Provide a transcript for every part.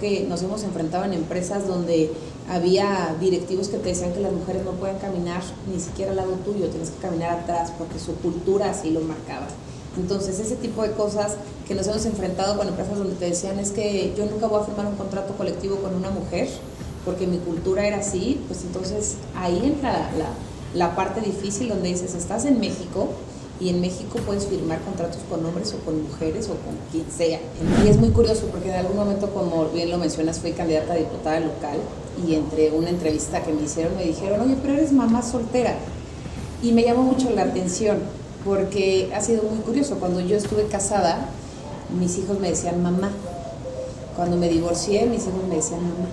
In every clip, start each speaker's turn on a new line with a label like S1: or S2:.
S1: Que nos hemos enfrentado en empresas donde había directivos que te decían que las mujeres no pueden caminar ni siquiera al lado tuyo, tienes que caminar atrás porque su cultura así lo marcaba. Entonces ese tipo de cosas que nos hemos enfrentado con empresas donde te decían es que yo nunca voy a firmar un contrato colectivo con una mujer porque mi cultura era así, pues entonces ahí entra la parte difícil donde dices, estás en México y en México puedes firmar contratos con hombres o con mujeres o con quien sea. Y es muy curioso porque en algún momento, como bien lo mencionas, fui candidata a diputada local y entre una entrevista que me hicieron me dijeron, oye, pero eres mamá soltera. Y me llamó mucho la atención porque ha sido muy curioso. Cuando yo estuve casada, mis hijos me decían mamá. Cuando me divorcié, mis hijos me decían mamá.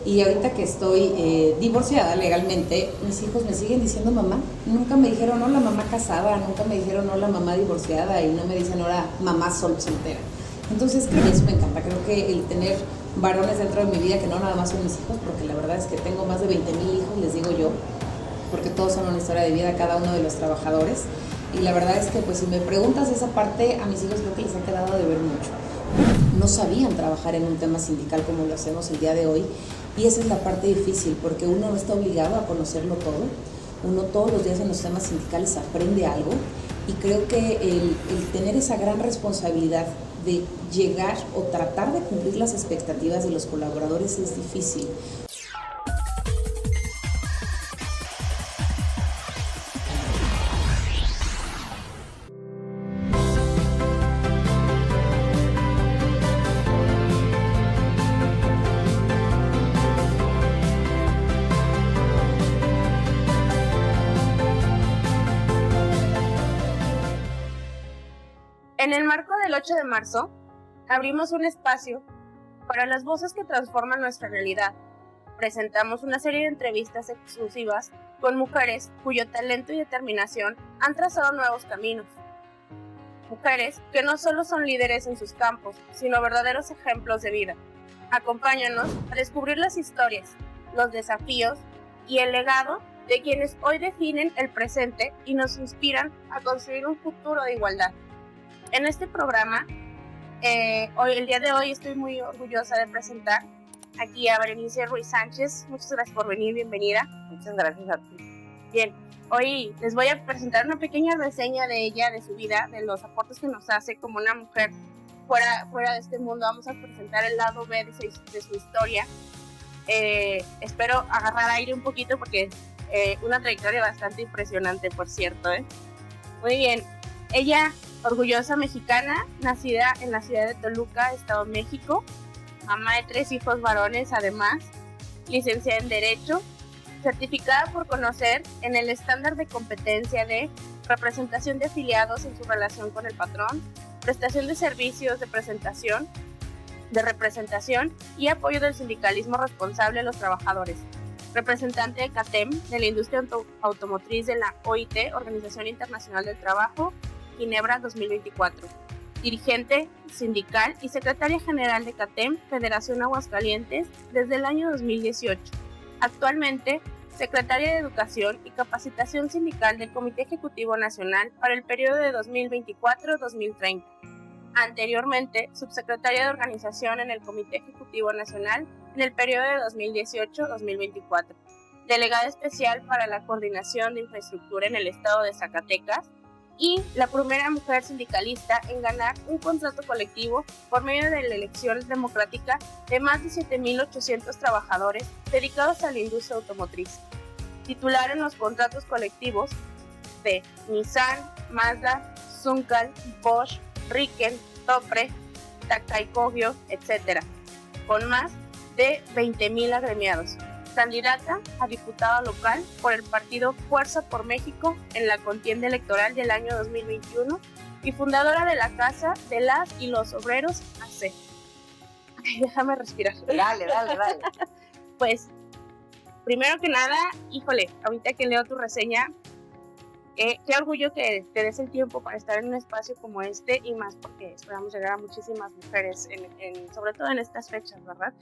S1: Y ahorita que estoy divorciada legalmente, mis hijos me siguen diciendo mamá. Nunca me dijeron hola mamá casada, nunca me dijeron hola mamá divorciada y no me dicen ahora mamá soltera. Entonces creo que eso me encanta, creo que el tener varones dentro de mi vida que no nada más son mis hijos, porque la verdad es que tengo más de 20,000 hijos, les digo yo, porque todos son una historia de vida cada uno de los trabajadores. Y la verdad es que pues si me preguntas esa parte, a mis hijos creo que les ha quedado de ver mucho. No sabían trabajar en un tema sindical como lo hacemos el día de hoy, y esa es la parte difícil porque uno no está obligado a conocerlo todo, uno todos los días en los temas sindicales aprende algo, y creo que el tener esa gran responsabilidad de llegar o tratar de cumplir las expectativas de los colaboradores es difícil.
S2: En el marco del 8 de marzo, abrimos un espacio para las voces que transforman nuestra realidad. Presentamos una serie de entrevistas exclusivas con mujeres cuyo talento y determinación han trazado nuevos caminos. Mujeres que no solo son líderes en sus campos, sino verdaderos ejemplos de vida. Acompáñanos a descubrir las historias, los desafíos y el legado de quienes hoy definen el presente y nos inspiran a construir un futuro de igualdad. En este programa, el día de hoy estoy muy orgullosa de presentar aquí a Berenice Ruiz Sánchez. Muchas gracias por venir, bienvenida.
S3: Muchas gracias a ti.
S2: Bien, hoy les voy a presentar una pequeña reseña de ella, de su vida, de los aportes que nos hace como una mujer fuera de este mundo. Vamos a presentar el lado B de su historia. Espero agarrar aire un poquito porque una trayectoria bastante impresionante, por cierto. Muy bien, ella, orgullosa mexicana, nacida en la ciudad de Toluca, Estado de México, mamá de 3 hijos varones, además, licenciada en Derecho, certificada por conocer en el estándar de competencia de representación de afiliados en su relación con el patrón, prestación de servicios de representación y apoyo del sindicalismo responsable a los trabajadores, representante de CATEM, de la industria automotriz de la OIT, Organización Internacional del Trabajo, Ginebra 2024, dirigente sindical y secretaria general de CATEM, Federación Aguascalientes, desde el año 2018. Actualmente, secretaria de Educación y Capacitación Sindical del Comité Ejecutivo Nacional para el periodo de 2024-2030. Anteriormente, subsecretaria de Organización en el Comité Ejecutivo Nacional en el periodo de 2018-2024. Delegada especial para la Coordinación de Infraestructura en el Estado de Zacatecas, y la primera mujer sindicalista en ganar un contrato colectivo por medio de la elección democrática de más de 7,800 trabajadores dedicados a la industria automotriz. Titular en los contratos colectivos de Nissan, Mazda, Zuncal, Bosch, Riken, Topre, Tacay Kogyo, etc., con más de 20,000 agremiados. Candidata a diputada local por el partido Fuerza por México en la contienda electoral del año 2021 y fundadora de la Casa de las y los Obreros AC. Ay, déjame respirar.
S3: Dale.
S2: Pues, primero que nada, híjole, ahorita que leo tu reseña, qué orgullo que te des el tiempo para estar en un espacio como este, y más porque esperamos llegar a muchísimas mujeres, sobre todo en estas fechas, ¿verdad?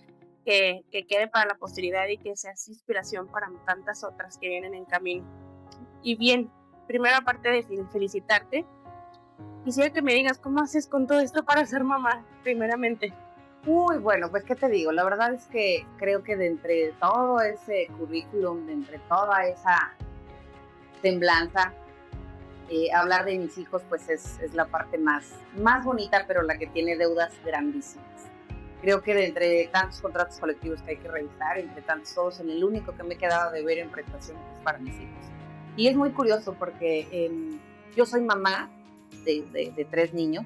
S2: Que quede para la posteridad y que sea inspiración para tantas otras que vienen en camino. Y bien, primero, aparte de felicitarte, quisiera que me digas cómo haces con todo esto para ser mamá, primeramente.
S3: Uy, bueno, pues qué te digo, la verdad es que creo que de entre todo ese currículum, de entre toda esa semblanza, hablar de mis hijos pues es la parte más bonita, pero la que tiene deudas grandísimas. Creo que de entre tantos contratos colectivos que hay que revisar, entre tantos todos, en el único que me he quedado de ver en prestación es para mis hijos. Y es muy curioso porque yo soy mamá de 3 niños,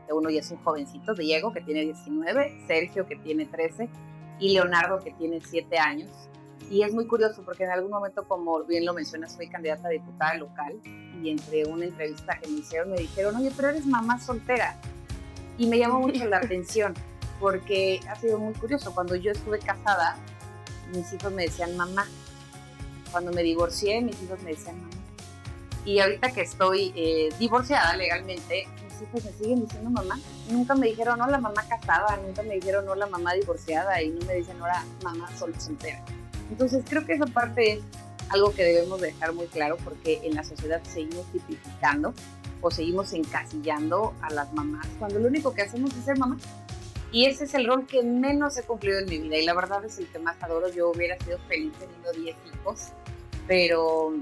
S3: que uno ya es un jovencito, Diego, que tiene 19, Sergio, que tiene 13, y Leonardo, que tiene 7 años. Y es muy curioso porque en algún momento, como bien lo mencionas, soy candidata a diputada local, y entre una entrevista que me dijeron, oye, pero eres mamá soltera. Y me llamó mucho la atención porque ha sido muy curioso. Cuando yo estuve casada, mis hijos me decían mamá. Cuando me divorcié, mis hijos me decían mamá. Y ahorita que estoy divorciada legalmente, mis hijos me siguen diciendo mamá. Nunca me dijeron hola mamá casada, nunca me dijeron hola mamá divorciada, y no me dicen ahora mamá soltera. Entonces creo que esa parte es algo que debemos dejar muy claro, porque en la sociedad seguimos tipificando o seguimos encasillando a las mamás cuando lo único que hacemos es ser mamá. Y ese es el rol que menos he cumplido en mi vida, y la verdad es el que más adoro. Yo hubiera sido feliz teniendo 10 hijos, pero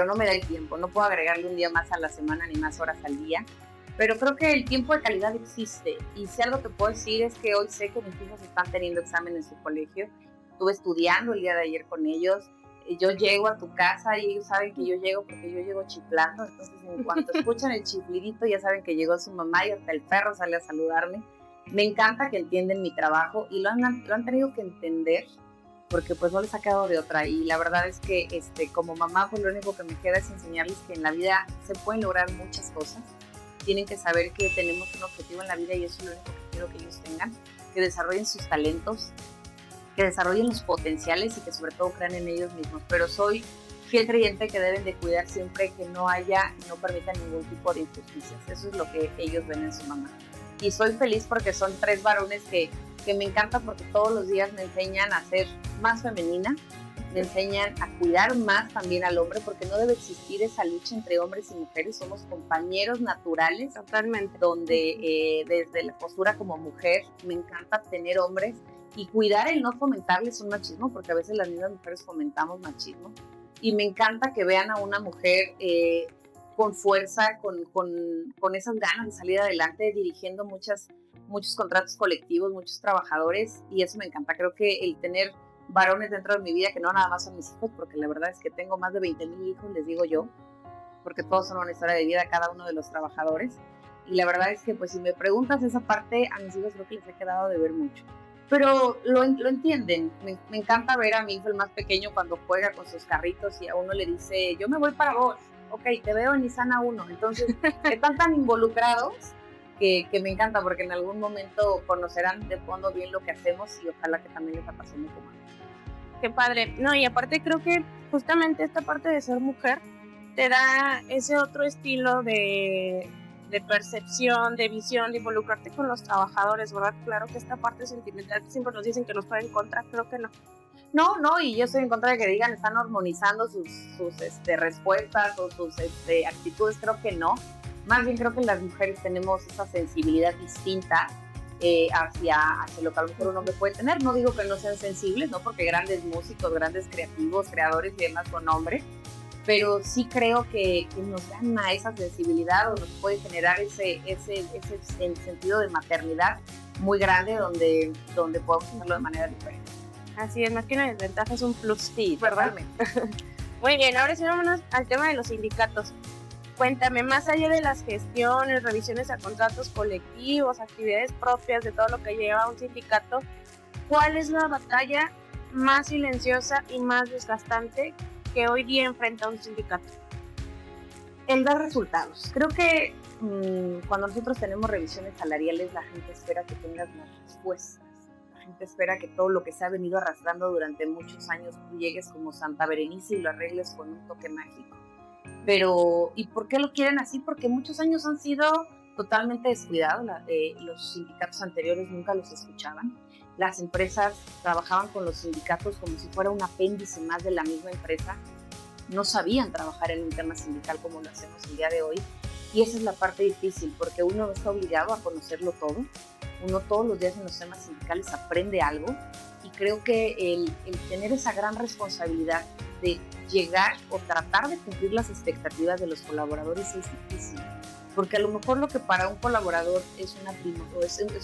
S3: no me da el tiempo. No puedo agregarle un día más a la semana ni más horas al día. Pero creo que el tiempo de calidad existe. Y si algo te puedo decir es que hoy sé que mis hijos están teniendo examen en su colegio. Estuve estudiando el día de ayer con ellos. Yo llego a tu casa y ellos saben que yo llego porque yo llego chiflando. Entonces, en cuanto escuchan el chiflidito, ya saben que llegó su mamá, y hasta el perro sale a saludarme. Me encanta que entienden mi trabajo, y lo han tenido que entender, porque pues no les ha quedado de otra. Y la verdad es que como mamá, pues lo único que me queda es enseñarles que en la vida se pueden lograr muchas cosas. Tienen que saber que tenemos un objetivo en la vida, y eso es lo único que quiero que ellos tengan, que desarrollen sus talentos, que desarrollen los potenciales, y que sobre todo crean en ellos mismos. Pero soy fiel creyente que deben de cuidar siempre que no haya y no permitan ningún tipo de injusticias. Eso es lo que ellos ven en su mamá. Y soy feliz porque son 3 varones que me encanta, porque todos los días me enseñan a ser más femenina, me enseñan a cuidar más también al hombre, porque no debe existir esa lucha entre hombres y mujeres. Somos compañeros naturales.
S2: Totalmente.
S3: Donde desde la postura como mujer me encanta tener hombres y cuidar el no fomentarles un machismo, porque a veces las mismas mujeres fomentamos machismo. Y me encanta que vean a una mujer con fuerza, con esas ganas de salir adelante, dirigiendo muchos contratos colectivos, muchos trabajadores, y eso me encanta. Creo que el tener varones dentro de mi vida, que no nada más son mis hijos, porque la verdad es que tengo más de 20,000 hijos, les digo yo, porque todos son una historia de vida, cada uno de los trabajadores. Y la verdad es que, pues, si me preguntas esa parte, a mis hijos creo que les he quedado de ver mucho. Pero lo entienden. Me encanta ver a mi hijo, el más pequeño, cuando juega con sus carritos y a uno le dice, yo me voy para vos. Ok, te veo en Nissan A1. Entonces, están tan involucrados que me encanta, porque en algún momento conocerán de fondo bien lo que hacemos, y ojalá que también les apasione como a mí.
S2: Qué padre. No, y aparte creo que justamente esta parte de ser mujer te da ese otro estilo de percepción, de visión, de involucrarte con los trabajadores, ¿verdad? Claro que esta parte sentimental que siempre nos dicen que nos puede en contra, creo que no.
S3: No, y yo estoy en contra de que digan están hormonizando sus respuestas o sus actitudes. Creo que no. Más bien creo que las mujeres tenemos esa sensibilidad distinta hacia lo que a lo mejor un hombre puede tener. No digo que no sean sensibles, ¿no? Porque grandes músicos, grandes creativos, creadores y demás son hombres, pero sí creo que nos gana esa sensibilidad, o nos puede generar ese sentido de maternidad muy grande, donde podemos hacerlo de manera diferente.
S2: Así es, más que una desventaja es un plus.
S3: Sí, ¿verdad?
S2: Muy bien, ahora sí vámonos al tema de los sindicatos. Cuéntame, más allá de las gestiones, revisiones a contratos colectivos, actividades propias de todo lo que lleva un sindicato, ¿cuál es la batalla más silenciosa y más desgastante que hoy día enfrenta un sindicato?
S3: El dar resultados. Creo que cuando nosotros tenemos revisiones salariales, la gente espera que tengas las respuestas. La gente espera que todo lo que se ha venido arrastrando durante muchos años, tú llegues como Santa Berenice y lo arregles con un toque mágico. Pero, ¿y por qué lo quieren así? Porque muchos años han sido totalmente descuidados. Los sindicatos anteriores nunca los escuchaban. Las empresas trabajaban con los sindicatos como si fuera un apéndice más de la misma empresa. No sabían trabajar en un tema sindical como lo hacemos el día de hoy. Y esa es la parte difícil, porque uno no está obligado a conocerlo todo. uno todos los días en los temas sindicales aprende algo, y creo que el tener esa gran responsabilidad de llegar o tratar de cumplir las expectativas de los colaboradores es difícil, porque a lo mejor lo que para un colaborador es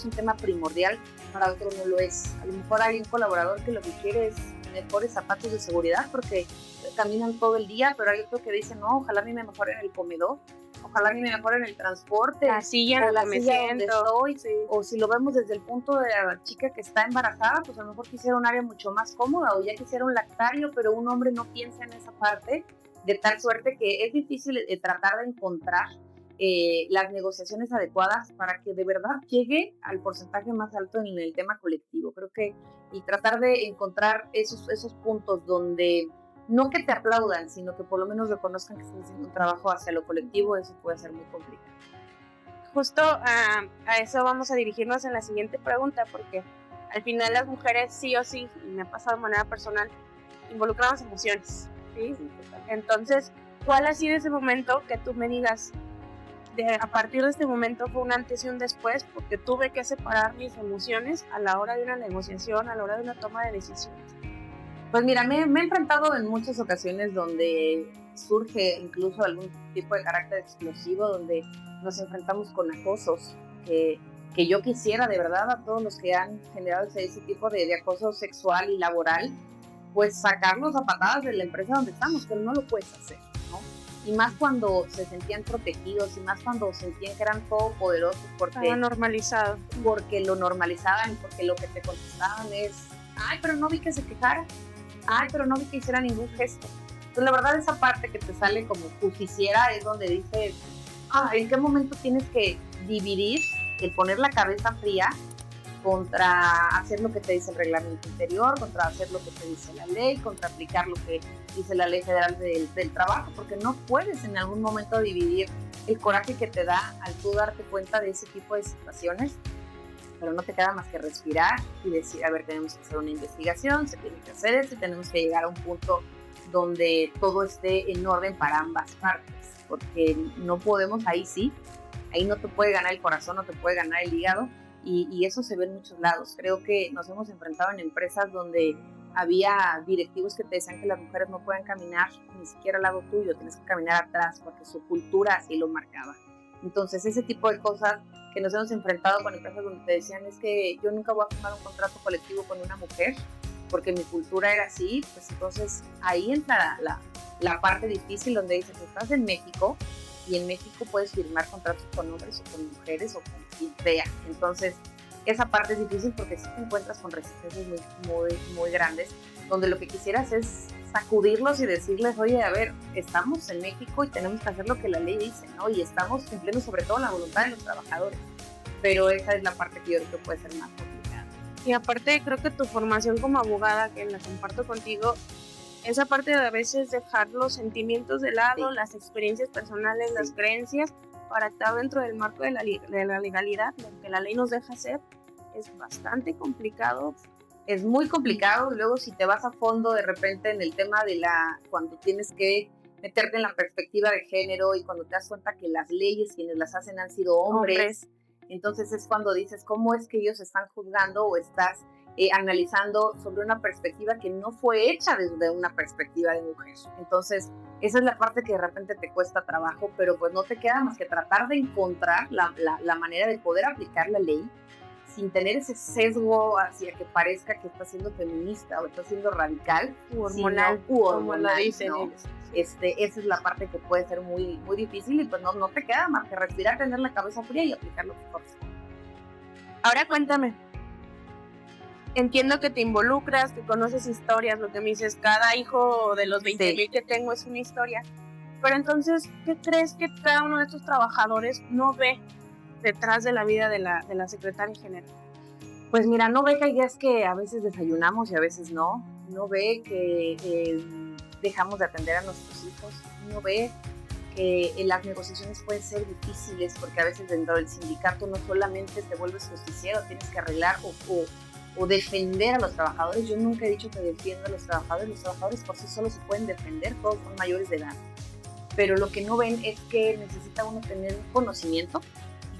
S3: un tema primordial, para otro no lo es. A lo mejor hay un colaborador que lo que quiere es mejores zapatos de seguridad porque caminan todo el día, pero hay otro que dice, no, ojalá a mí me mejoren el comedor, ojalá a mí me mejoren el transporte,
S2: la silla,
S3: o la
S2: me
S3: silla
S2: siento.
S3: donde estoy, sí. O si lo vemos desde el punto de la chica que está embarazada, pues a lo mejor quisiera un área mucho más cómoda, o ya quisiera un lactario, pero un hombre no piensa en esa parte, de tal suerte que es difícil tratar de encontrar las negociaciones adecuadas para que de verdad llegue al porcentaje más alto en el tema colectivo. Creo que, y tratar de encontrar esos puntos donde no que te aplaudan, sino que por lo menos reconozcan que están haciendo un trabajo hacia lo colectivo, eso puede ser muy complicado.
S2: Justo a eso vamos a dirigirnos en la siguiente pregunta, porque al final las mujeres sí o sí, y me ha pasado de manera personal, involucramos emociones, ¿sí? Entonces, ¿cuál ha sido ese momento que tú me digas, a partir de este momento fue un antes y un después, porque tuve que separar mis emociones a la hora de una negociación, a la hora de una toma de decisiones?
S3: Pues mira, me he enfrentado en muchas ocasiones donde surge incluso algún tipo de carácter explosivo, donde nos enfrentamos con acosos, que yo quisiera de verdad a todos los que han generado ese tipo de acoso sexual y laboral, pues sacarlos a patadas de la empresa donde estamos, pero no lo puedes hacer, ¿no? Y más cuando se sentían protegidos, y más cuando sentían que eran todopoderosos,
S2: Estaba normalizado.
S3: Porque lo normalizaban y porque lo que te contestaban es, ay, pero no vi que se quejara, ay, pero no vi que hiciera ningún gesto. Entonces la verdad esa parte que te sale como justiciera es donde dices, ¿en qué momento tienes que dividir el poner la cabeza fría contra hacer lo que te dice el reglamento interior, contra hacer lo que te dice la ley, contra aplicar lo que dice la ley federal del trabajo? Porque no puedes en algún momento dividir el coraje que te da al tú darte cuenta de ese tipo de situaciones, pero no te queda más que respirar y decir, a ver, tenemos que hacer una investigación, se tiene que hacer esto y tenemos que llegar a un punto donde todo esté en orden para ambas partes, porque no podemos, ahí no te puede ganar el corazón, no te puede ganar el hígado, y eso se ve en muchos lados. Creo que nos hemos enfrentado en empresas donde había directivos que te decían que las mujeres no pueden caminar ni siquiera al lado tuyo, tienes que caminar atrás porque su cultura así lo marcaba. Entonces ese tipo de cosas que nos hemos enfrentado con empresas donde te decían, es que yo nunca voy a firmar un contrato colectivo con una mujer porque mi cultura era así, pues entonces ahí entra la parte difícil donde dices, estás en México, y en México puedes firmar contratos con hombres o con mujeres o con quien sea. Entonces esa parte es difícil porque sí te encuentras con resistencias muy grandes, donde lo que quisieras es sacudirlos y decirles, oye, a ver, estamos en México y tenemos que hacer lo que la ley dice, ¿no? Y estamos cumpliendo sobre todo la voluntad de los trabajadores. Pero esa es la parte que yo creo que puede ser más complicada.
S2: Y aparte, creo que tu formación como abogada, que la comparto contigo, esa parte de a veces dejar los sentimientos de lado, sí, las experiencias personales, sí, las creencias, para estar dentro del marco de la legalidad, lo que la ley nos deja hacer, es bastante complicado.
S3: Es muy complicado, y luego si te vas a fondo de repente en el tema de cuando tienes que meterte en la perspectiva de género y cuando te das cuenta que las leyes quienes las hacen han sido hombres. Entonces es cuando dices, ¿cómo es que ellos están juzgando o estás analizando sobre una perspectiva que no fue hecha desde una perspectiva de mujer? Entonces esa es la parte que de repente te cuesta trabajo, pero pues no te queda más que tratar de encontrar la manera de poder aplicar la ley sin tener ese sesgo hacia que parezca que está siendo feminista o está siendo radical,
S2: hormonal,
S3: como
S2: lo dicen,
S3: ¿no? Esa es la parte que puede ser muy difícil, y pues no te queda más que respirar, tener la cabeza fría y aplicar lo que corresponde.
S2: Ahora cuéntame, entiendo que te involucras, que conoces historias, lo que me dices, cada hijo de los 20,000 que tengo es una historia, pero entonces, ¿qué crees que cada uno de estos trabajadores no ve detrás de la vida de la secretaria general?
S3: Pues mira, no ve que hay días que a veces desayunamos y a veces no ve que dejamos de atender a nuestros hijos, no ve que las negociaciones pueden ser difíciles porque a veces dentro del sindicato no solamente te vuelves justiciero, tienes que arreglar o defender a los trabajadores. Yo nunca he dicho que defienda a los trabajadores por sí solos se pueden defender, todos son mayores de edad, pero lo que no ven es que necesita uno tener un conocimiento.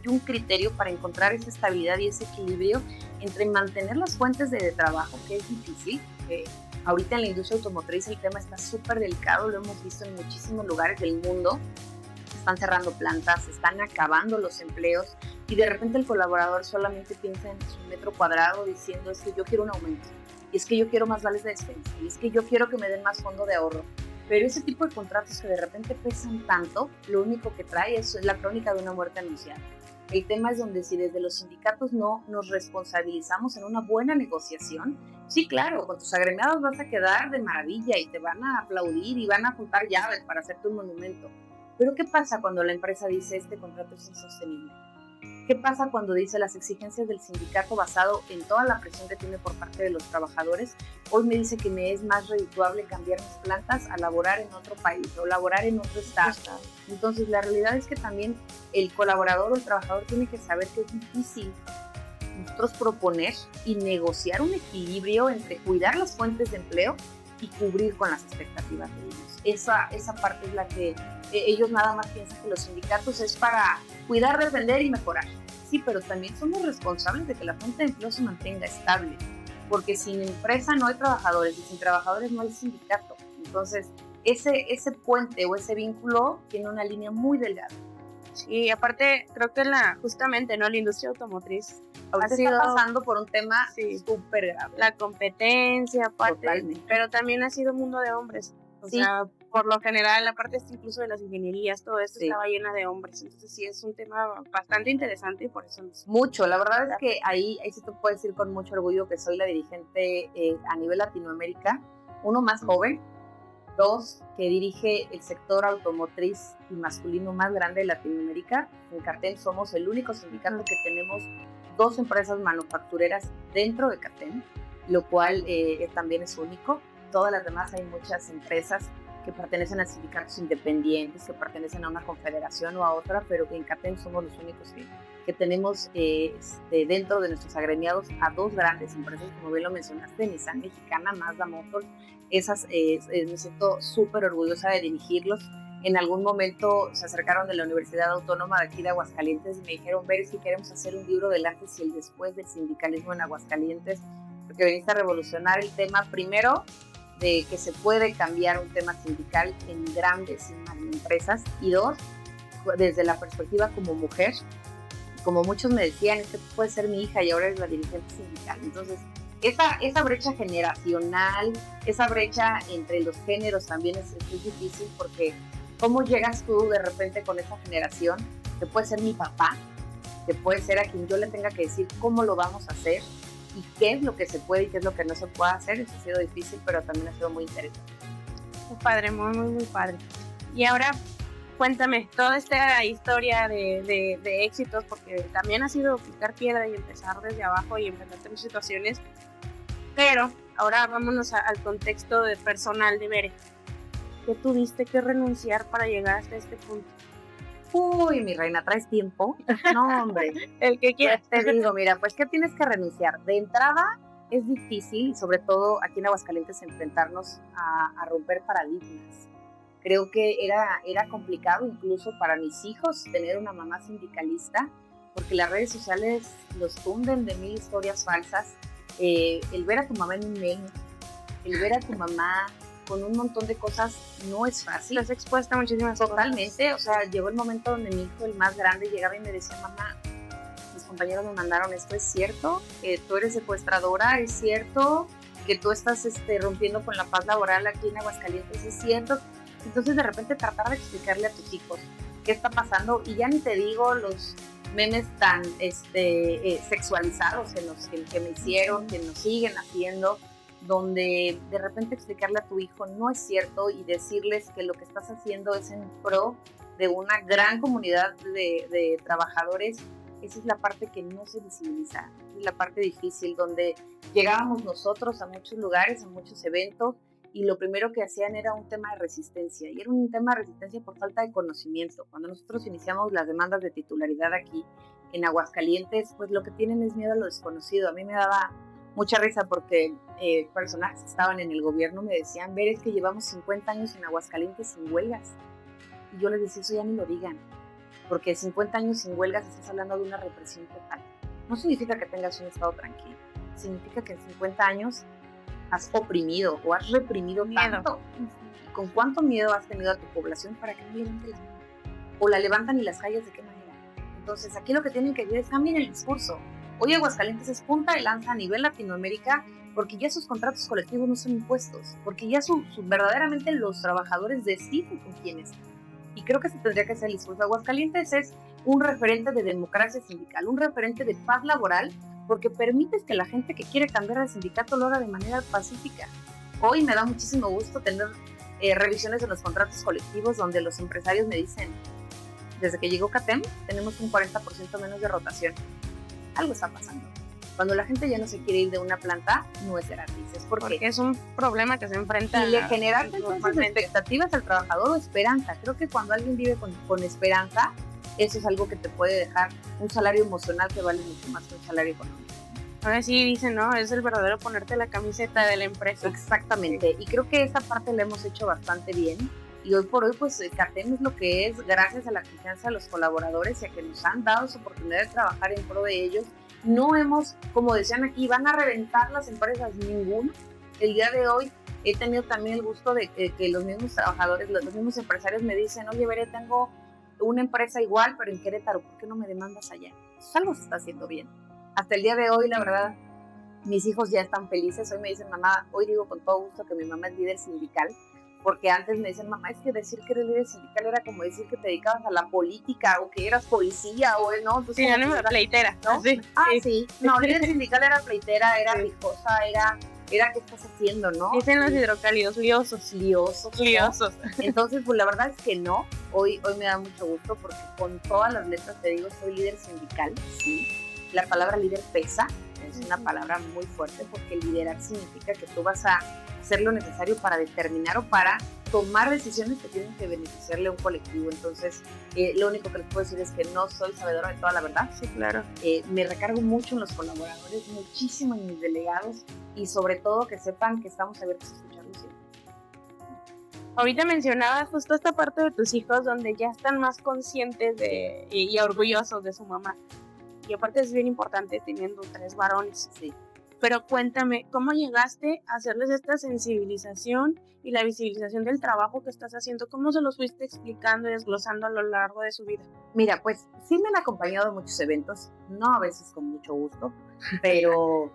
S3: un criterio para encontrar esa estabilidad y ese equilibrio entre mantener las fuentes de trabajo, que es difícil. Ahorita en la industria automotriz el tema está súper delicado, lo hemos visto en muchísimos lugares del mundo. Están cerrando plantas, están acabando los empleos y de repente el colaborador solamente piensa en su metro cuadrado diciendo es que yo quiero un aumento, y es que yo quiero más vales de despensa, y es que yo quiero que me den más fondo de ahorro. Pero ese tipo de contratos que de repente pesan tanto, lo único que trae es la crónica de una muerte anunciada. El tema es donde si desde los sindicatos no nos responsabilizamos en una buena negociación, sí, claro, con tus agremiados vas a quedar de maravilla y te van a aplaudir y van a juntar llaves para hacerte un monumento. Pero ¿qué pasa cuando la empresa dice este contrato es insostenible? ¿Qué pasa cuando dice las exigencias del sindicato basado en toda la presión que tiene por parte de los trabajadores? Hoy me dice que me es más redituable cambiar mis plantas a laborar en otro país o laborar en otro estado. Entonces la realidad es que también el colaborador o el trabajador tiene que saber que es difícil nosotros proponer y negociar un equilibrio entre cuidar las fuentes de empleo y cubrir con las expectativas de ellos. Esa parte es la que ellos nada más piensan que los sindicatos es para cuidar, defender y mejorar. Sí, pero también somos responsables de que la fuente de empleo se mantenga estable, porque sin empresa no hay trabajadores y sin trabajadores no hay sindicato. Entonces, ese puente o ese vínculo tiene una línea muy delgada.
S2: Y aparte, creo que justamente, ¿no? La industria automotriz
S3: ahorita está pasando por un tema súper grave.
S2: La competencia, aparte,
S3: totalmente.
S2: Pero también ha sido un mundo de hombres. O sea, por lo general, la parte incluso de las ingenierías, todo esto estaba llena de hombres. Entonces sí, es un tema bastante interesante y por eso
S3: mucho. La verdad es que ahí sí te puedo decir con mucho orgullo que soy la dirigente a nivel Latinoamérica, uno más joven, dos, que dirige el sector automotriz y masculino más grande de Latinoamérica. En CATEM somos el único sindicato que tenemos 2 empresas manufactureras dentro de CATEM, lo cual también es único. Todas las demás hay muchas empresas que pertenecen a sindicatos independientes, que pertenecen a una confederación o a otra, pero que en CATEM somos los únicos que tenemos dentro de nuestros agremiados a 2 grandes empresas, como bien lo mencionaste, Nissan Mexicana, Mazda Motors. Esas me siento súper orgullosa de dirigirlos. En algún momento se acercaron de la Universidad Autónoma de aquí de Aguascalientes y me dijeron, ver si queremos hacer un libro del antes y el después del sindicalismo en Aguascalientes, porque veniste a revolucionar el tema primero de que se puede cambiar un tema sindical en grandes empresas, y 2, desde la perspectiva como mujer, como muchos me decían, es que tú puedes ser mi hija y ahora eres la dirigente sindical. Entonces, esa brecha generacional, esa brecha entre los géneros también es difícil, porque ¿cómo llegas tú de repente con esa generación? Que puede ser mi papá, que puede ser a quien yo le tenga que decir cómo lo vamos a hacer y qué es lo que se puede y qué es lo que no se puede hacer. Eso ha sido difícil, pero también ha sido muy interesante.
S2: Muy padre, muy padre. Y ahora, cuéntame, toda esta historia de éxitos, porque también ha sido picar piedra y empezar desde abajo y enfrentarte en situaciones, pero ahora vámonos al contexto personal de Bere. ¿Qué tuviste que renunciar para llegar hasta este punto?
S3: Uy, mi reina, ¿traes tiempo? No, hombre.
S2: El que quieras.
S3: Te digo, mira, pues, ¿qué tienes que renunciar? De entrada, es difícil, y sobre todo aquí en Aguascalientes, enfrentarnos a romper paradigmas. Creo que era complicado incluso para mis hijos tener una mamá sindicalista, porque las redes sociales los tunden de 1000 historias falsas. El ver a tu mamá en un mail, el ver a tu mamá con un montón de cosas no es fácil.
S2: Estás expuesta a muchísimas
S3: Totalmente, o sea, llegó el momento donde mi hijo, el más grande, llegaba y me decía, mamá, mis compañeros me mandaron esto, ¿es cierto? Que tú eres secuestradora, ¿es cierto? Que tú estás rompiendo con la paz laboral aquí en Aguascalientes, ¿es cierto? Entonces de repente tratar de explicarle a tus hijos qué está pasando, y ya ni te digo los memes tan sexualizados que me hicieron, que nos siguen haciendo, donde de repente explicarle a tu hijo no es cierto y decirles que lo que estás haciendo es en pro de una gran comunidad de trabajadores. Esa es la parte que no se visibiliza, es la parte difícil, donde llegábamos nosotros a muchos lugares, a muchos eventos, y lo primero que hacían era un tema de resistencia, y era un tema de resistencia por falta de conocimiento. Cuando nosotros iniciamos las demandas de titularidad aquí en Aguascalientes, pues lo que tienen es miedo a lo desconocido. A mí me daba mucha risa porque personajes que estaban en el gobierno me decían, ver, es que llevamos 50 años en Aguascalientes sin huelgas. Y yo les decía, eso ya ni lo digan. porque 50 años sin huelgas estás hablando de una represión total. No significa que tengas un estado tranquilo, significa que en 50 años has oprimido o has reprimido tanto. ¿Con cuánto miedo has tenido a tu población para que no levante la mano? O la levantan y las calles, ¿de qué manera? Entonces, aquí lo que tienen que hacer es cambiar el discurso. Hoy Aguascalientes es punta de lanza a nivel Latinoamérica porque ya sus contratos colectivos no son impuestos, porque ya verdaderamente los trabajadores deciden con quiénes. Y creo que se tendría que hacer el discurso. Aguascalientes es un referente de democracia sindical, un referente de paz laboral, porque permites que la gente que quiere cambiar de sindicato lo haga de manera pacífica. Hoy me da muchísimo gusto tener revisiones de los contratos colectivos donde los empresarios me dicen, desde que llegó CATEM tenemos un 40% menos de rotación. Algo está pasando. Cuando la gente ya no se quiere ir de una planta, no es gratis. Es porque
S2: es un problema que se enfrenta.
S3: Y le generan entonces expectativas al trabajador o esperanza. Creo que cuando alguien vive con esperanza, eso es algo que te puede dejar un salario emocional que vale mucho más que un salario económico.
S2: Ahora sí dicen, ¿no? Es el verdadero ponerte la camiseta de la empresa.
S3: Exactamente. Y creo que esa parte la hemos hecho bastante bien. Y hoy por hoy, pues, CATEM es lo que es gracias a la confianza de los colaboradores y a que nos han dado esa oportunidad de trabajar en pro de ellos. No hemos, como decían aquí, van a reventar las empresas, ninguno. El día de hoy he tenido también el gusto de que los mismos trabajadores, los mismos empresarios me dicen, oye, Veré, tengo una empresa igual, pero en Querétaro, ¿por qué no me demandas allá? Pues algo se está haciendo bien. Hasta el día de hoy, la verdad, mis hijos ya están felices. Hoy me dicen, mamá, hoy digo con todo gusto que mi mamá es líder sindical, porque antes me dicen, mamá, es que decir que eres líder sindical era como decir que te dedicabas a la política o que eras policía o no. Entonces,
S2: sí, no, pleitera, ¿no?
S3: Sí. Sí. No, líder sindical era pleitera, era rijosa, era ¿qué estás haciendo, no?
S2: Dicen los hidrocálidos, liosos.
S3: ¿No? Entonces, pues la verdad es que no. Hoy me da mucho gusto porque con todas las letras te digo, soy líder sindical, sí. La palabra líder pesa, es una palabra muy fuerte porque liderar significa que tú vas a hacer lo necesario para determinar o para tomar decisiones que tienen que beneficiarle a un colectivo. Entonces, lo único que les puedo decir es que no soy sabedora de toda la verdad.
S2: Sí, claro.
S3: Me recargo mucho en los colaboradores, muchísimo en mis delegados y sobre todo que sepan que estamos abiertos a escucharlos siempre.
S2: Ahorita mencionabas justo esta parte de tus hijos donde ya están más conscientes y orgullosos de su mamá. Y aparte es bien importante teniendo 3 varones.
S3: Sí.
S2: Pero cuéntame, ¿cómo llegaste a hacerles esta sensibilización y la visibilización del trabajo que estás haciendo? ¿Cómo se los fuiste explicando y desglosando a lo largo de su vida?
S3: Mira, pues sí me han acompañado a muchos eventos, no a veces con mucho gusto, pero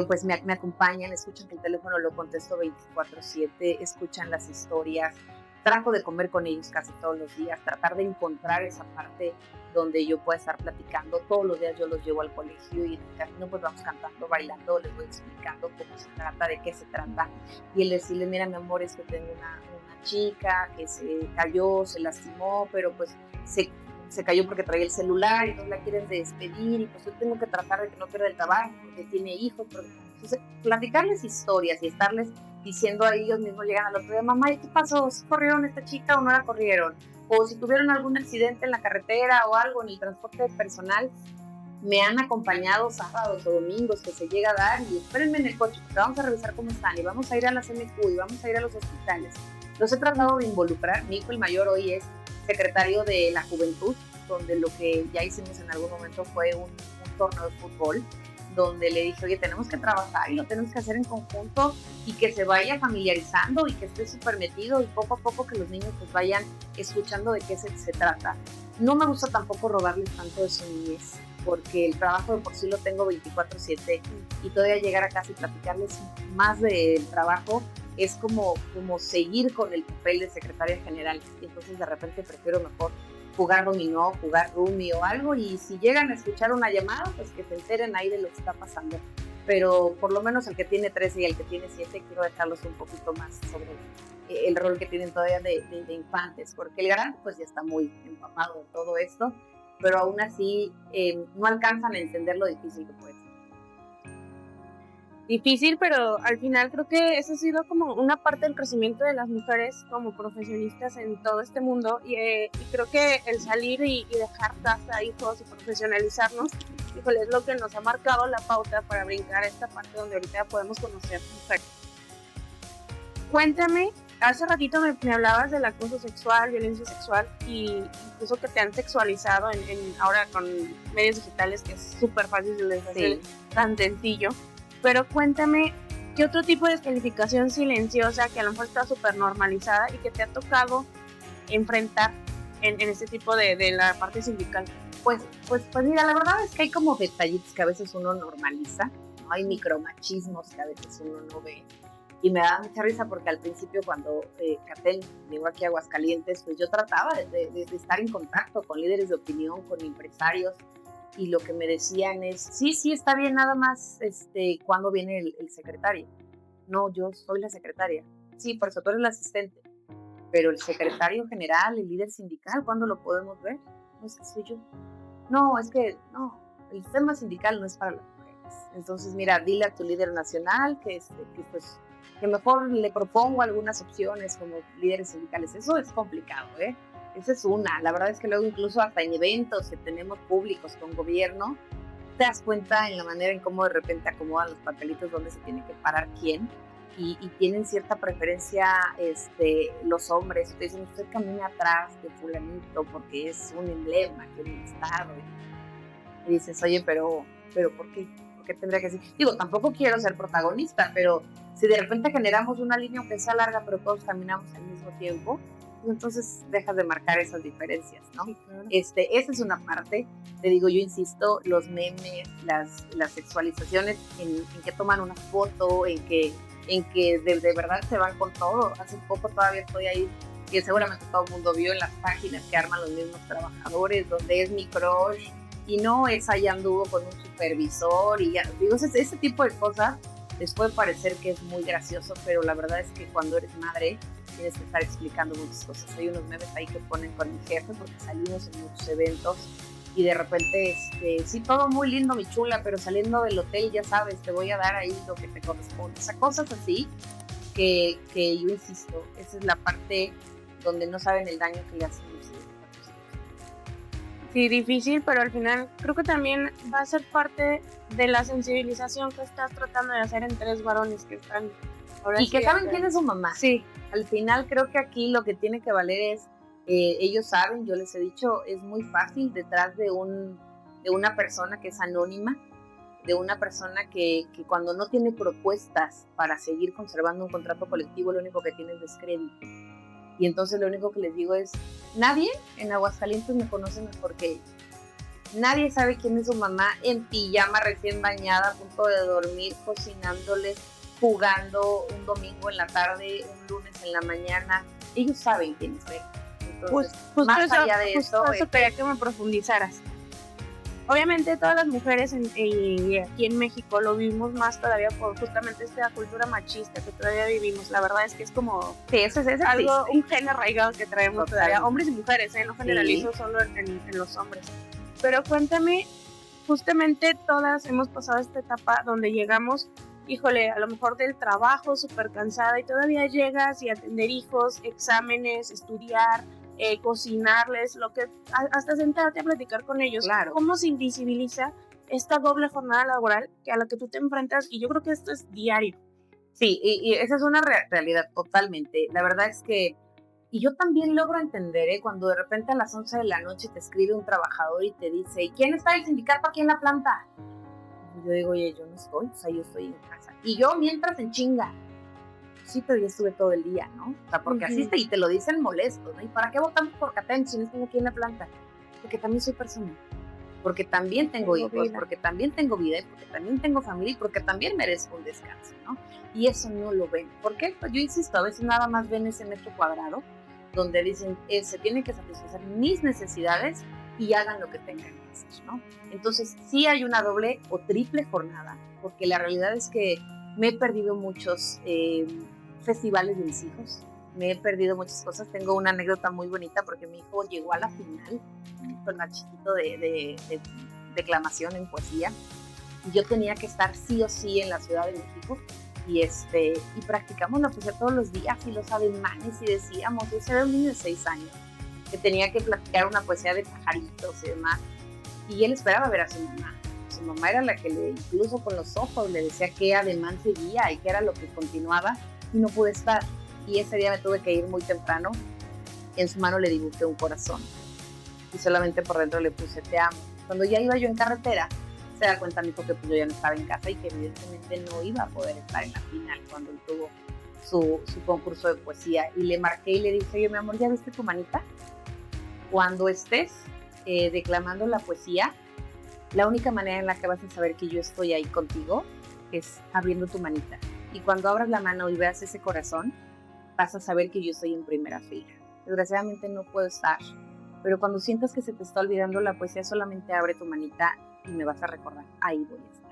S3: pues me acompañan, escuchan que el teléfono lo contesto 24/7, escuchan las historias, trato de comer con ellos casi todos los días, tratar de encontrar esa parte donde yo pueda estar platicando. Todos los días yo los llevo al colegio y en el camino pues vamos cantando, bailando, les voy explicando cómo se trata, de qué se trata. Y el decirle, mira mi amor, es que tengo una chica que se cayó, se lastimó, pero pues se cayó porque traía el celular y entonces la quieren despedir y pues yo tengo que tratar de que no pierda el trabajo porque tiene hijos. Entonces, platicarles historias y estarles diciendo a ellos mismos, llegan al otro día, mamá, ¿y qué pasó? ¿Sí corrieron esta chica o no la corrieron? O si tuvieron algún accidente en la carretera o algo en el transporte personal. Me han acompañado sábados o domingos que se llega a dar y espérenme en el coche porque vamos a revisar cómo están y vamos a ir a la CMQ y vamos a ir a los hospitales. Los he tratado de involucrar. Mi hijo el mayor hoy es secretario de la Juventud, donde lo que ya hicimos en algún momento fue un torneo de fútbol, donde le dije, oye, tenemos que trabajar y lo tenemos que hacer en conjunto y que se vaya familiarizando y que esté súper metido y poco a poco que los niños pues vayan escuchando de qué se trata. No me gusta tampoco robarles tanto de su niñez, porque el trabajo de por sí lo tengo 24/7 y todavía llegar a casa y platicarles más del trabajo es como seguir con el papel de secretaria general, y entonces de repente prefiero mejor jugar dominó, jugar Rumi o algo, y si llegan a escuchar una llamada, pues que se enteren ahí de lo que está pasando. Pero por lo menos el que tiene 13 y el que tiene 7, quiero dejarlos un poquito más sobre el rol que tienen todavía de infantes, porque el grande pues ya está muy empapado de todo esto, pero aún así no alcanzan a entender lo difícil que puede ser.
S2: Difícil, pero al final creo que eso ha sido como una parte del crecimiento de las mujeres como profesionistas en todo este mundo y creo que el salir y dejar casa, hijos y profesionalizarnos, híjole, es lo que nos ha marcado la pauta para brincar a esta parte donde ahorita podemos conocer mujeres. Cuéntame, hace ratito me hablabas del acoso sexual, violencia sexual, y incluso que te han sexualizado ahora con medios digitales, que es súper fácil de hacer, tan sencillo. Pero cuéntame, ¿qué otro tipo de descalificación silenciosa que a lo mejor está súper normalizada y que te ha tocado enfrentar en este tipo de la parte sindical?
S3: Pues mira, la verdad es que hay como detallitos que a veces uno normaliza, ¿no? Hay micromachismos que a veces uno no ve. Y me da mucha risa porque al principio cuando CATEM llegó aquí a Aguascalientes, pues yo trataba de estar en contacto con líderes de opinión, con empresarios, y lo que me decían es, sí, está bien, nada más, ¿cuándo viene el secretario? No, yo soy la secretaria. Sí, por eso tú eres la asistente. Pero el secretario general, el líder sindical, ¿cuándo lo podemos ver? No, es que soy yo. No, es que no, el tema sindical no es para las mujeres. Entonces, mira, dile a tu líder nacional que mejor le propongo algunas opciones como líderes sindicales. Eso es complicado, ¿eh? Esa es una. La verdad es que luego incluso hasta en eventos que tenemos públicos con gobierno, te das cuenta en la manera en cómo de repente acomodan los papelitos donde se tiene que parar quién, y tienen cierta preferencia los hombres. Te dicen, usted camina atrás de fulanito porque es un emblema que un estado. Y dices, oye, pero ¿por qué? ¿Por qué tendría que ser? Digo, tampoco quiero ser protagonista, pero si de repente generamos una línea aunque sea larga, pero todos caminamos al mismo tiempo, pues entonces dejas de marcar esas diferencias, ¿no? Sí, claro. Esa es una parte. Te digo, yo insisto, los memes, las sexualizaciones, en que toman una foto, en que de verdad se van con todo. Hace poco todavía estoy ahí, que seguramente todo el mundo vio en las páginas que arman los mismos trabajadores, donde es mi crush, y no, esa ya anduvo con un supervisor, y ya, digo, ese tipo de cosas les puede parecer que es muy gracioso, pero la verdad es que cuando eres madre tienes que estar explicando muchas cosas. Hay unos memes ahí que ponen con mi jefe porque salimos en muchos eventos y de repente, sí, todo muy lindo, mi chula, pero saliendo del hotel, ya sabes, te voy a dar ahí lo que te corresponde. O sea, cosas así que yo insisto, esa es la parte donde no saben el daño que le hacen los hijos.
S2: Sí, difícil, pero al final creo que también va a ser parte de la sensibilización que estás tratando de hacer en tres varones que están...
S3: Ahora y que saben quién es su mamá.
S2: Sí.
S3: Al final creo que aquí lo que tiene que valer es, ellos saben, yo les he dicho, es muy fácil detrás de una persona que es anónima, de una persona que cuando no tiene propuestas para seguir conservando un contrato colectivo, lo único que tiene es descrédito. Y entonces lo único que les digo es, nadie en Aguascalientes me conoce mejor que ellos. Nadie sabe quién es su mamá en pijama, recién bañada, a punto de dormir, cocinándoles, jugando un domingo en la tarde, un lunes en la mañana. Ellos saben quién es él. Entonces, más allá de eso
S2: quería que me profundizaras. Obviamente todas las mujeres y aquí en México lo vivimos más todavía por justamente esta cultura machista que todavía vivimos. La verdad es que es como algo, un gen arraigado que traemos todavía, hombres y mujeres, no generalizo solo en los hombres. Pero cuéntame, justamente todas hemos pasado esta etapa donde llegamos, híjole, a lo mejor del trabajo, súper cansada, y todavía llegas y atender hijos, exámenes, estudiar, cocinarles, lo que hasta sentarte a platicar con ellos.
S3: Claro.
S2: ¿Cómo se invisibiliza esta doble jornada laboral a la que tú te enfrentas? Y yo creo que esto es diario.
S3: Sí, y esa es una realidad totalmente. La verdad es que, y yo también logro entender, cuando de repente a las 11 de la noche te escribe un trabajador y te dice, ¿y quién está el sindicato aquí en la planta? Yo digo, oye, yo no estoy, o sea, yo estoy en casa. Y yo mientras en chinga. Sí, pero yo estuve todo el día, ¿no? O sea, porque así y te lo dicen molesto, ¿no? ¿Y para qué votamos por CATEM si no estoy aquí en la planta? Porque también soy persona, porque también tengo hijos, porque también tengo vida, porque también tengo familia y porque también merezco un descanso, ¿no? Y eso no lo ven. ¿Por qué? Pues yo insisto, a veces nada más ven ese metro cuadrado donde dicen, se tienen que satisfacer mis necesidades y hagan lo que tengan que hacer, ¿no? Entonces sí hay una doble o triple jornada, porque la realidad es que me he perdido muchos festivales de mis hijos, me he perdido muchas cosas. Tengo una anécdota muy bonita porque mi hijo llegó a la final con chiquito de declamación en poesía y yo tenía que estar sí o sí en la Ciudad de México y practicamos la poesía todos los días y los ademanes y decíamos, ese era un niño de 6 años que tenía que platicar una poesía de pajaritos y demás, y él esperaba ver a su mamá. Su mamá era la que incluso con los ojos le decía qué ademán seguía y qué era lo que continuaba, y no pude estar. y ese día me tuve que ir muy temprano. En su mano le dibujé un corazón y solamente por dentro le puse te amo. Cuando ya iba yo en carretera, se da cuenta mi hijo que pues yo ya no estaba en casa y que evidentemente no iba a poder estar en la final cuando él tuvo su concurso de poesía. Y le marqué y le dije, oye, mi amor, ¿ya viste tu manita? Cuando estés declamando la poesía, la única manera en la que vas a saber que yo estoy ahí contigo es abriendo tu manita. Y cuando abras la mano y veas ese corazón, vas a saber que yo estoy en primera fila. Desgraciadamente no puedo estar, pero cuando sientas que se te está olvidando la poesía, solamente abre tu manita y me vas a recordar, ahí voy a estar.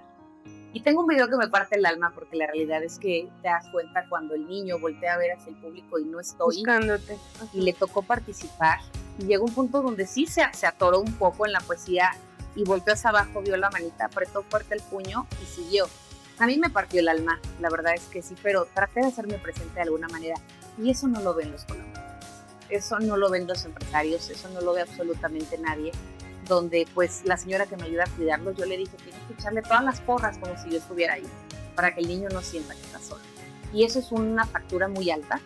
S3: Y tengo un video que me parte el alma porque la realidad es que te das cuenta cuando el niño voltea a ver hacia el público y no estoy.
S2: Buscándote.
S3: Y le tocó participar. Y llegó un punto donde sí se atoró un poco en la poesía y volteó hacia abajo, vio la manita, apretó fuerte el puño y siguió. A mí me partió el alma, la verdad es que sí, pero traté de hacerme presente de alguna manera. Y eso no lo ven los colaboradores. Eso no lo ven los empresarios, eso no lo ve absolutamente nadie. Donde pues la señora que me ayuda a cuidarlos, yo le dije, tienes que echarle todas las porras como si yo estuviera ahí, para que el niño no sienta que está solo. Y eso es una factura muy alta,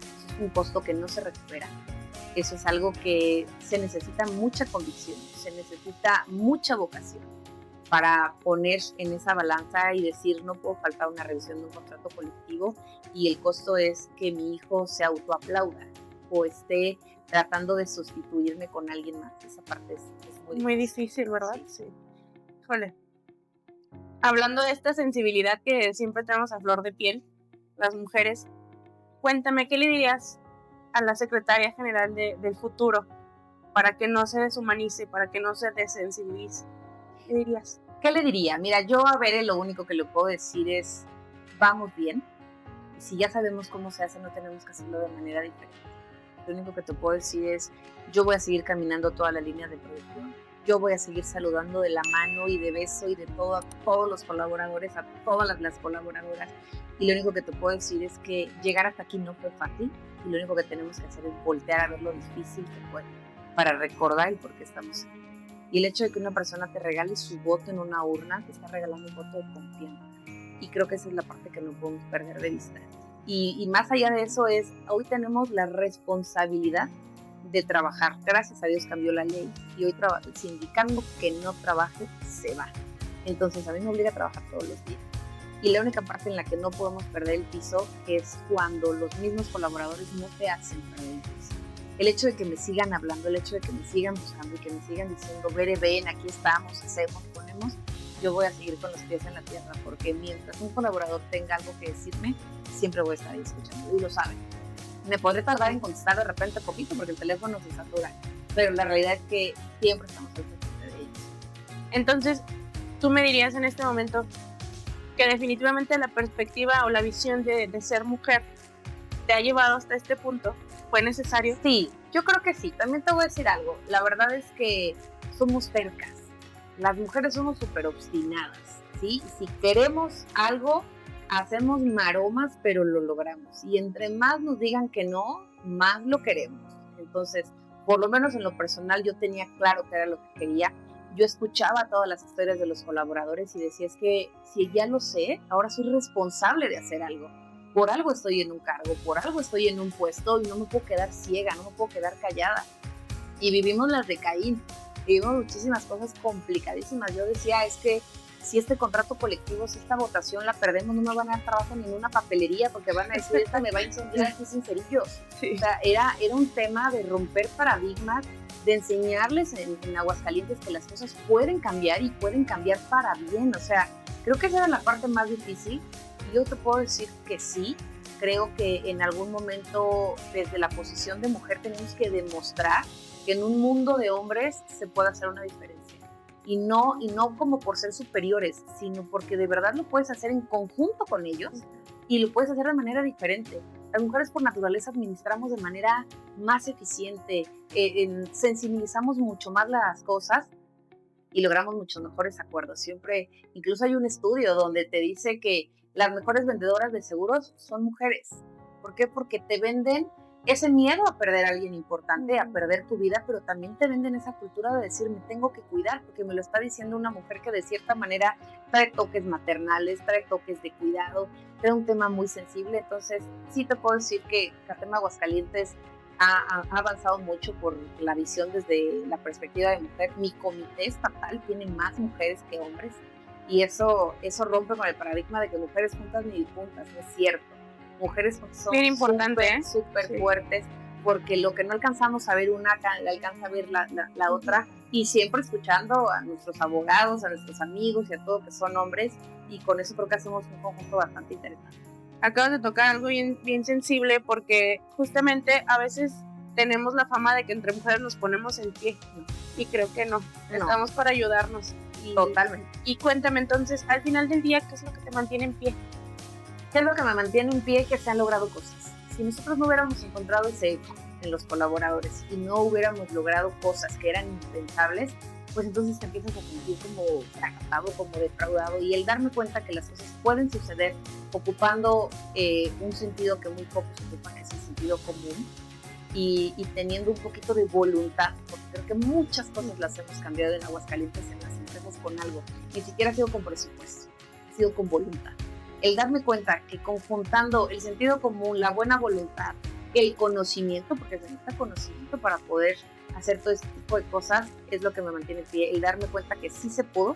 S3: eso es un costo que no se recupera. Eso es algo que se necesita mucha convicción, se necesita mucha vocación para poner en esa balanza y decir, no puedo faltar una revisión de un contrato colectivo y el costo es que mi hijo se autoaplauda o esté tratando de sustituirme con alguien más. Esa parte es
S2: muy difícil, ¿verdad? Sí. Híjole. Hablando de esta sensibilidad que siempre tenemos a flor de piel, las mujeres, cuéntame, ¿qué le dirías a la secretaria general del futuro para que no se deshumanice, para que no se desensibilice? ¿Qué dirías?
S3: ¿Qué le diría? Mira, yo a Bere lo único que le puedo decir es, vamos bien, y si ya sabemos cómo se hace, no tenemos que hacerlo de manera diferente. Lo único que te puedo decir es, yo voy a seguir caminando toda la línea de producción, yo voy a seguir saludando de la mano y de beso y de todo a todos los colaboradores, a todas las colaboradoras, y lo único que te puedo decir es que llegar hasta aquí no fue fácil, y lo único que tenemos que hacer es voltear a ver lo difícil que fue, para recordar el por qué estamos aquí. Y el hecho de que una persona te regale su voto en una urna, te está regalando un voto de confianza. Y creo que esa es la parte que no podemos perder de vista. Y más allá de eso es, hoy tenemos la responsabilidad de trabajar. Gracias a Dios cambió la ley y hoy el sindicato que no trabaje se va. Entonces a mí me obliga a trabajar todos los días. Y la única parte en la que no podemos perder el piso es cuando los mismos colaboradores no te hacen perder el piso. El hecho de que me sigan hablando, el hecho de que me sigan buscando y que me sigan diciendo, Bere, ven, aquí estamos, hacemos, ponemos, yo voy a seguir con los pies en la tierra, porque mientras un colaborador tenga algo que decirme, siempre voy a estar ahí escuchando, y lo saben. Me podré tardar en contestar de repente poquito porque el teléfono se satura, pero la realidad es que siempre estamos al frente de ellos.
S2: Entonces, tú me dirías en este momento que definitivamente la perspectiva o la visión de ser mujer te ha llevado hasta este punto. ¿Fue necesario?
S3: Sí, yo creo que sí. También te voy a decir algo. La verdad es que somos tercas. Las mujeres somos súper obstinadas, ¿sí? Si queremos algo, hacemos maromas, pero lo logramos. Y entre más nos digan que no, más lo queremos. Entonces, por lo menos en lo personal, yo tenía claro que era lo que quería. Yo escuchaba todas las historias de los colaboradores y decía, es que si ya lo sé, ahora soy responsable de hacer algo. Por algo estoy en un cargo, por algo estoy en un puesto y no me puedo quedar ciega, no me puedo quedar callada. Y vivimos las de Caín, vivimos muchísimas cosas complicadísimas. Yo decía, es que si este contrato colectivo, si esta votación la perdemos, no me van a dar trabajo en ninguna papelería porque van a decir, esta me va a incendiar aquí sin cerillos. Sí. O sea, era un tema de romper paradigmas, de enseñarles en Aguascalientes que las cosas pueden cambiar y pueden cambiar para bien. O sea, creo que esa era la parte más difícil. Yo te puedo decir que sí, creo que en algún momento desde la posición de mujer tenemos que demostrar que en un mundo de hombres se puede hacer una diferencia. Y no como por ser superiores, sino porque de verdad lo puedes hacer en conjunto con ellos y lo puedes hacer de manera diferente. Las mujeres por naturaleza administramos de manera más eficiente, sensibilizamos mucho más las cosas y logramos muchos mejores acuerdos. Siempre, incluso hay un estudio donde te dice que las mejores vendedoras de seguros son mujeres. ¿Por qué? Porque te venden ese miedo a perder a alguien importante, a perder tu vida, pero también te venden esa cultura de decir, me tengo que cuidar, porque me lo está diciendo una mujer que de cierta manera trae toques maternales, trae toques de cuidado, trae un tema muy sensible. Entonces, sí te puedo decir que CATEM Aguascalientes ha avanzado mucho por la visión desde la perspectiva de mujer. Mi comité estatal tiene más mujeres que hombres, y eso rompe con el paradigma de que mujeres juntas ni juntas, no es cierto. Mujeres son
S2: bien importante,
S3: súper fuertes, porque lo que no alcanzamos a ver una, la alcanza a ver la otra, y siempre escuchando a nuestros abogados, a nuestros amigos y a todos que son hombres, y con eso creo que hacemos un conjunto bastante interesante.
S2: Acabas de tocar algo bien sensible, porque justamente a veces tenemos la fama de que entre mujeres nos ponemos en pie, y creo que no. Estamos para ayudarnos.
S3: Totalmente.
S2: Y cuéntame entonces, al final del día, ¿qué es lo que te mantiene en pie?
S3: ¿Qué es lo que me mantiene en pie? Que se han logrado cosas. Si nosotros no hubiéramos encontrado ese eco en los colaboradores y no hubiéramos logrado cosas que eran impensables, pues entonces te empiezas a sentir como fracasado, como defraudado, y el darme cuenta que las cosas pueden suceder ocupando un sentido que muy pocos ocupan, que es el sentido común, y teniendo un poquito de voluntad, porque creo que muchas cosas las hemos cambiado en Aguascalientes, en las empresas, con algo. Ni siquiera ha sido con presupuesto, ha sido con voluntad. El darme cuenta que conjuntando el sentido común, la buena voluntad, el conocimiento, porque se necesita conocimiento para poder hacer todo este tipo de cosas, es lo que me mantiene en pie. El darme cuenta que sí se pudo,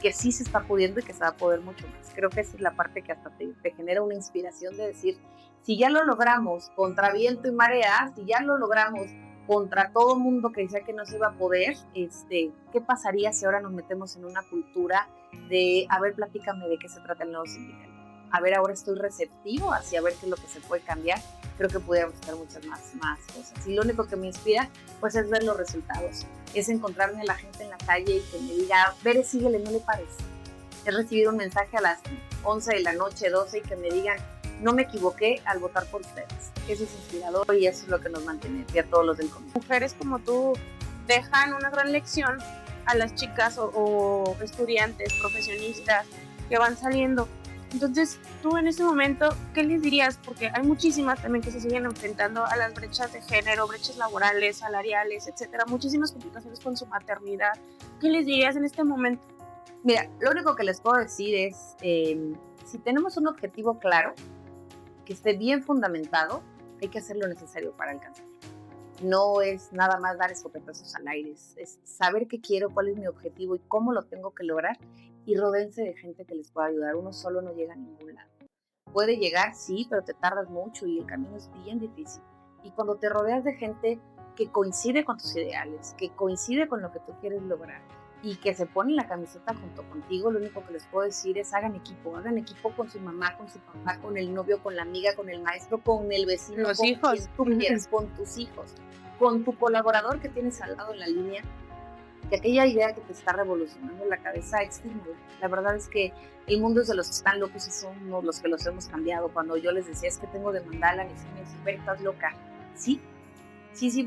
S3: que sí se está pudiendo y que se va a poder mucho más. Creo que esa es la parte que hasta te genera una inspiración de decir, si ya lo logramos contra viento y marea, si ya lo logramos contra todo mundo que decía que no se iba a poder, ¿qué pasaría si ahora nos metemos en una cultura de, a ver, platícame de qué se trata el nuevo sindical? A ver, ahora estoy receptivo hacia ver qué es lo que se puede cambiar. Creo que pudiéramos hacer muchas más cosas. Y lo único que me inspira, pues, es ver los resultados. Es encontrarme a la gente en la calle y que me diga, Bere, síguele, no le pares. Es recibir un mensaje a las 11 de la noche, 12, y que me digan, no me equivoqué al votar por ustedes. Eso es inspirador y eso es lo que nos mantiene a todos los del comité.
S2: Mujeres como tú dejan una gran lección a las chicas o estudiantes, profesionistas que van saliendo. Entonces, tú en este momento, ¿qué les dirías? Porque hay muchísimas también que se siguen enfrentando a las brechas de género, brechas laborales, salariales, etcétera, muchísimas complicaciones con su maternidad. ¿Qué les dirías en este momento?
S3: Mira, lo único que les puedo decir es, si tenemos un objetivo claro, que esté bien fundamentado, hay que hacer lo necesario para alcanzarlo. No es nada más dar escopetazos al aire, es saber qué quiero, cuál es mi objetivo y cómo lo tengo que lograr, y rodéense de gente que les pueda ayudar. Uno solo no llega a ningún lado. Puede llegar, sí, pero te tardas mucho y el camino es bien difícil. Y cuando te rodeas de gente que coincide con tus ideales, que coincide con lo que tú quieres lograr y que se pone la camiseta junto contigo, lo único que les puedo decir es hagan equipo con su mamá, con su papá, con el novio, con la amiga, con el maestro, con el vecino,
S2: los
S3: con
S2: hijos,
S3: quien tú quieras, con tus hijos, con tu colaborador que tienes al lado en la línea, que aquella idea que te está revolucionando la cabeza, externala. La verdad es que el mundo es de los que están locos y somos los que los hemos cambiado. Cuando yo les decía, es que tengo de mandala, me decían, Bere, estás loca. Sí,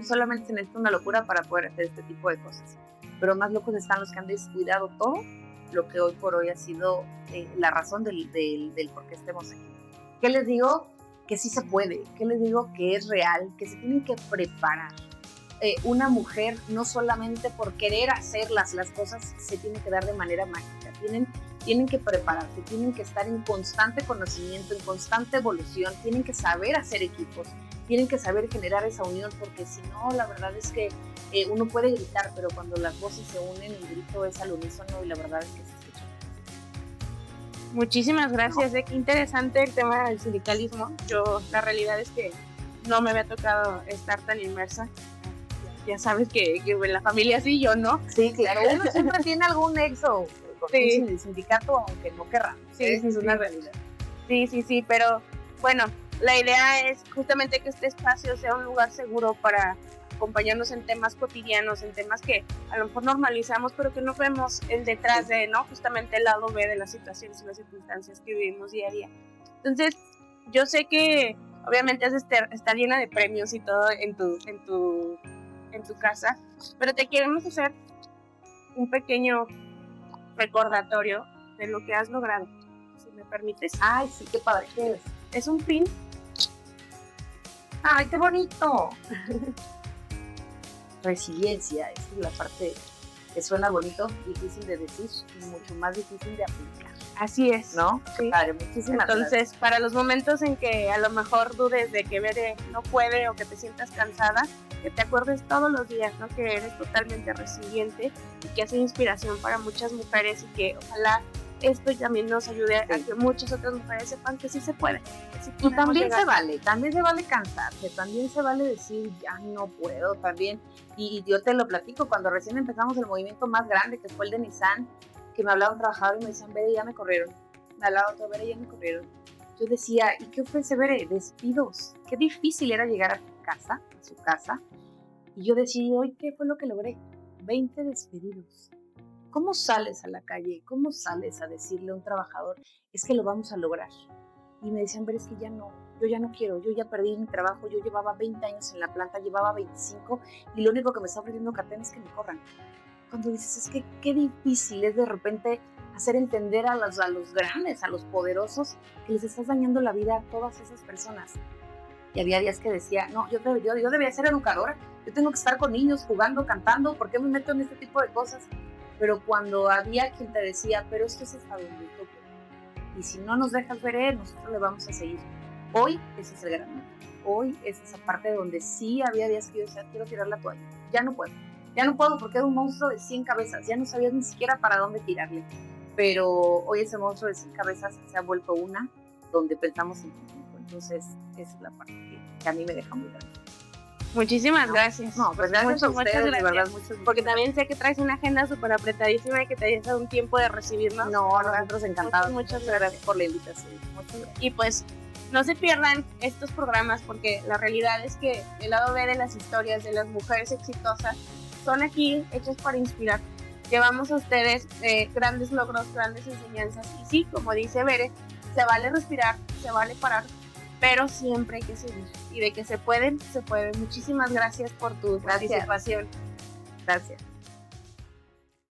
S3: solamente se necesita una locura para poder hacer este tipo de cosas. Pero más locos están los que han descuidado todo lo que hoy por hoy ha sido la razón del por qué estemos aquí. ¿Qué les digo? Que sí se puede. ¿Qué les digo? Que es real, que se tienen que preparar. Una mujer no solamente por querer hacer las cosas se tiene que dar de manera mágica, tienen que prepararse, tienen que estar en constante conocimiento, en constante evolución, tienen que saber hacer equipos, tienen que saber generar esa unión, porque si no, la verdad es que uno puede gritar, pero cuando las voces se unen, el grito es al unísono y la verdad es que se escucha.
S2: Muchísimas gracias, qué interesante el tema del sindicalismo. Yo, la realidad es que no me había tocado estar tan inmersa. Ya sabes que en la familia sí, yo no.
S3: Sí, claro, uno siempre tiene algún nexo con el sindicato, aunque no querramos.
S2: Sí, es una realidad. Sí, pero bueno, la idea es justamente que este espacio sea un lugar seguro para acompañarnos en temas cotidianos, en temas que a lo mejor normalizamos, pero que no vemos el detrás de, ¿no? Justamente el lado B de las situaciones y las circunstancias que vivimos día a día. Entonces, yo sé que obviamente has de estar llena de premios y todo en tu casa, pero te queremos hacer un pequeño recordatorio de lo que has logrado, si me permites.
S3: Ay, sí, qué padre.
S2: Es un pin
S3: ¡Ay, qué bonito! Resiliencia, esa es la parte que suena bonito, difícil de decir y mucho más difícil de aplicar.
S2: Así es.
S3: ¿No?
S2: Sí.
S3: Padre, muchísimas
S2: Entonces,
S3: gracias.
S2: para los momentos en que a lo mejor dudes de que Bere no puede o que te sientas cansada, que te acuerdes todos los días, ¿no? Que eres totalmente resiliente y que hace inspiración para muchas mujeres y que ojalá esto también nos ayude a que muchas otras mujeres sepan que sí se puede. Sí,
S3: y también se vale cansarse, también se vale decir, ya no puedo, también. Y yo te lo platico, cuando recién empezamos el movimiento más grande, que fue el de Nissan, que me hablaba un trabajador y me decían, Bere, ya me corrieron. Me hablaba otro, Bere, ya me corrieron. Yo decía, ¿y qué ofrece Bere? Despidos. Qué difícil era llegar a su casa. Y yo decía, ¿hoy qué fue lo que logré? 20 despedidos. ¿Cómo sales a la calle? ¿Cómo sales a decirle a un trabajador, es que lo vamos a lograr? Y me decían, Bere, es que ya no, yo ya no quiero, yo ya perdí mi trabajo, yo llevaba 20 años en la planta, llevaba 25 y lo único que me está ofreciendo Catén es que me corran. Cuando dices, es que qué difícil es de repente hacer entender a los grandes, a los poderosos, que les estás dañando la vida a todas esas personas. Y había días que decía, no, yo debería ser educadora, yo tengo que estar con niños, jugando, cantando, ¿por qué me meto en este tipo de cosas? Pero cuando había quien te decía, pero esto es hasta donde toque, y si no nos dejas ver, nosotros le vamos a seguir. Hoy ese es el gran momento. Hoy es esa parte donde sí había días que yo decía, quiero tirar la toalla, ya no puedo porque era un monstruo de 100 cabezas, ya no sabías ni siquiera para dónde tirarle. Pero hoy ese monstruo de 100 cabezas se ha vuelto una donde pensamos en conjunto. Entonces, esa es la parte que a mí me deja muy grande.
S2: Muchísimas gracias.
S3: No, pues gracias a ustedes,
S2: gracias.
S3: de verdad, muchas
S2: porque también sé que traes una agenda súper apretadísima y que te hayas dado un tiempo de recibirnos.
S3: No, nosotros encantados.
S2: Muchas gracias
S3: por la invitación.
S2: Y pues, no se pierdan estos programas porque la realidad es que el lado B de las historias de las mujeres exitosas son aquí hechas para inspirar. Llevamos a ustedes grandes logros, grandes enseñanzas y sí, como dice Bere, se vale respirar, se vale parar, pero siempre hay que seguir. Y de que se pueden, se puede. Muchísimas gracias por tu participación.
S3: Gracias.